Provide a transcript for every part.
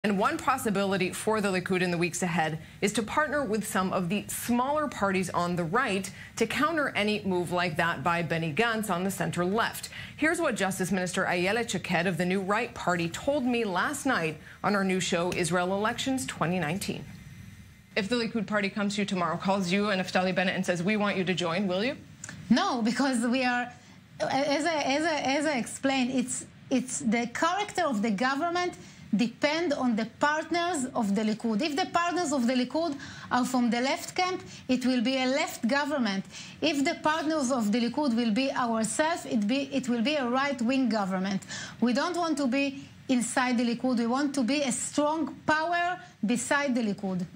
And one possibility for the Likud in the weeks ahead is to partner with some of the smaller parties on the right to counter any move like that by Benny Gantz on the center left. Here's what Justice Minister Ayelet Shaked of the New Right Party told me last night on our new show, Israel Elections 2019. If the Likud party comes to you tomorrow, calls you and Naftali Bennett and says, we want you to join, will you? No, because we are, as I explained, it's the character of the government depend on the partners of the Likud. If the partners of the Likud are from the left camp, it will be a left government. If the partners of the Likud will be ourselves, it will be a right-wing government. We don't want to be inside the Likud. We want to be a strong power beside the Likud.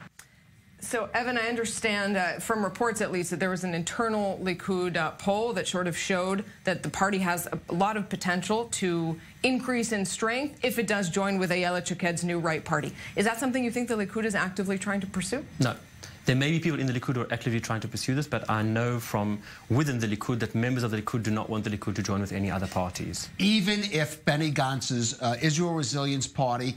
So, Evan, I understand from reports at least that there was an internal Likud poll that sort of showed that the party has a lot of potential to increase in strength if it does join with Ayelet Shaked's New Right Party. Is that something you think the Likud is actively trying to pursue? No. There may be people in the Likud who are actively trying to pursue this, but I know from within the Likud that members of the Likud do not want the Likud to join with any other parties. Even if Benny Gantz's Israel Resilience Party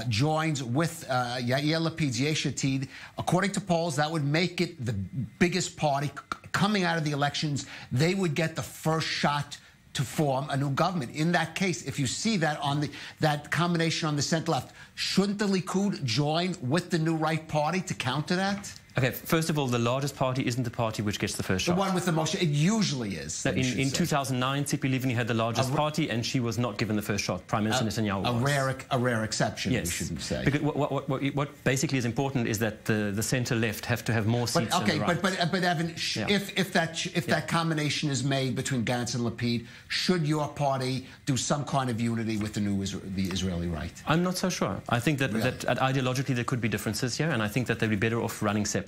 joins with Yair Lapid's Yesh Atid, according to polls, that would make it the biggest party coming out of the elections. They would get the first shot to form a new government. In that case, if you see that on that combination on the center left, shouldn't the Likud join with the New Right Party to counter that? Okay, first of all, the largest party isn't the party which gets the first shot. The one with the most, it usually is. So in 2009, Tzipi Livni had the largest party, and she was not given the first shot. Prime Minister Netanyahu was. A rare exception, yes. We shouldn't say. Because what basically is important is that the center-left have to have more seats than the right. But Evan, if that combination is made between Gantz and Lapid, should your party do some kind of unity with the Israeli right? I'm not so sure. I think that ideologically there could be differences here, and I think that they'd be better off running separately.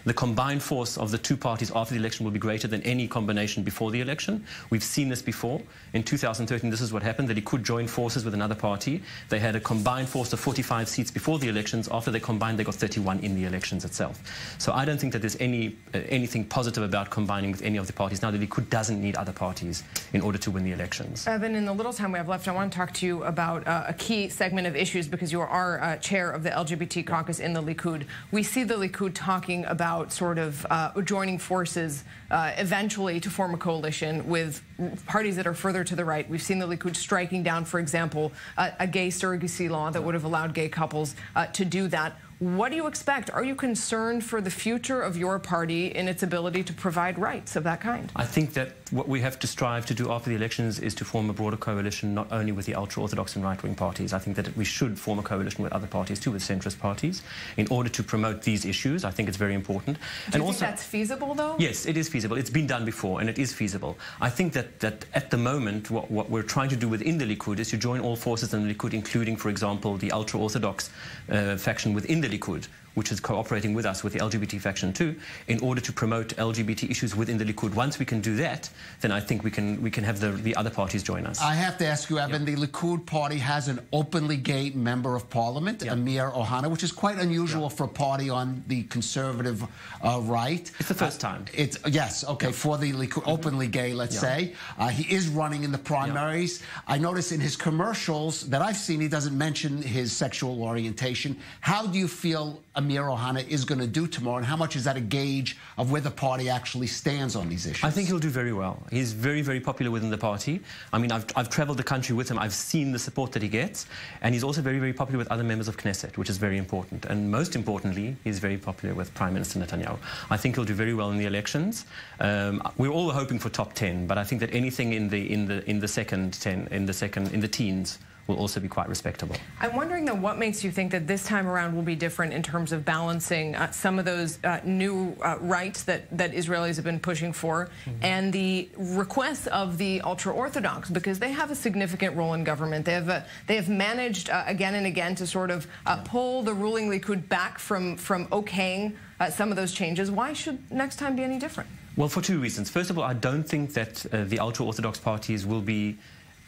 The combined force of the two parties after the election will be greater than any combination before the election. We've seen this before. In 2013, this is what happened, that he could join forces with another party. They had a combined force of 45 seats before the elections. After they combined, they got 31 in the elections itself. So I don't think that there's anything positive about combining with any of the parties. Now, the Likud doesn't need other parties in order to win the elections. Evan, in the little time we have left, I want to talk to you about a key segment of issues because you are chair of the LGBT Caucus in the Likud. We see the Likud talking about sort of joining forces eventually to form a coalition with parties that are further to the right. We've seen the Likud striking down, for example, a gay surrogacy law that would have allowed gay couples to do that. What do you expect? Are you concerned for the future of your party in its ability to provide rights of that kind? I think that what we have to strive to do after the elections is to form a broader coalition, not only with the ultra-Orthodox and right-wing parties. I think that we should form a coalition with other parties too, with centrist parties, in order to promote these issues. I think it's very important. Do you think that's feasible, though? Yes, it is feasible. It's been done before, and it is feasible. I think that at the moment, what we're trying to do within the Likud is to join all forces in the Likud, including, for example, the ultra-Orthodox faction within the Likud, which is cooperating with us with the LGBT faction too, in order to promote LGBT issues within the Likud. Once we can do that, then I think we can have the other parties join us. I have to ask you, Evan, the Likud party has an openly gay member of parliament, Amir Ohana, which is quite unusual for a party on the conservative right. It's the first time. Yes, okay, for the Likud, openly gay, let's say. He is running in the primaries. I notice in his commercials that I've seen, he doesn't mention his sexual orientation. How do you feel Amir Ohana is going to do tomorrow, and how much is that a gauge of where the party actually stands on these issues? I think he'll do very well. He's very, very popular within the party. I mean, I've traveled the country with him. I've seen the support that he gets, and he's also very, very popular with other members of Knesset, which is very important. And most importantly, he's very popular with Prime Minister Netanyahu. I think he'll do very well in the elections. We're all hoping for top 10, but I think that anything in the second 10, in the teens, will also be quite respectable. I'm wondering, though, what makes you think that this time around will be different in terms of balancing some of those new rights that Israelis have been pushing for and the requests of the ultra-Orthodox, because they have a significant role in government. They have managed again and again to sort of pull the ruling Likud back from okaying some of those changes. Why should next time be any different? Well, for two reasons. First of all, I don't think that the ultra-Orthodox parties will be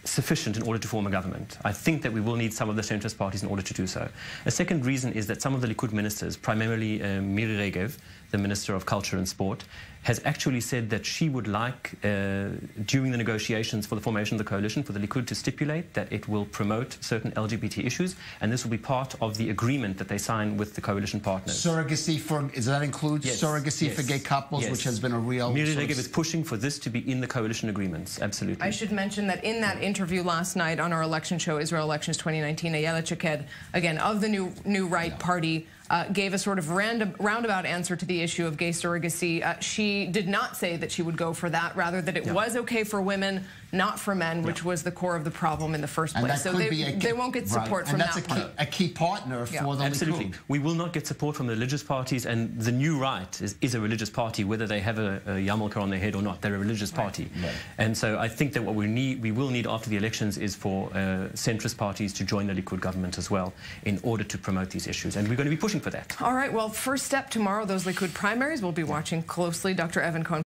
sufficient in order to form a government. I think that we will need some of the centrist parties in order to do so. A second reason is that some of the Likud ministers, primarily Miri Regev, the Minister of Culture and Sport, has actually said that she would like, during the negotiations for the formation of the coalition, for the Likud to stipulate that it will promote certain LGBT issues, and this will be part of the agreement that they sign with the coalition partners. Surrogacy for, does that include surrogacy for gay couples, which has been a real... Miri Regev is pushing for this to be in the coalition agreements, absolutely. I should mention that in that interview last night on our election show, Israel Elections 2019, Ayelet Shaked, again, of the New Right Party, gave a sort of roundabout answer to the issue of gay surrogacy. She did not say that she would go for that, rather that it was okay for women, not for men, which was the core of the problem in the first place. So they won't get support from that party. A key partner for the Absolutely. Likud. We will not get support from the religious parties, and the New Right is a religious party, whether they have a yarmulke on their head or not. They're a religious party. And so I think that what we will need after the elections is for centrist parties to join the Likud government as well in order to promote these issues. And we're going to be pushing for that. All right, well, first step tomorrow, those Likud primaries. We'll be watching closely. Dr. Evan Cohen.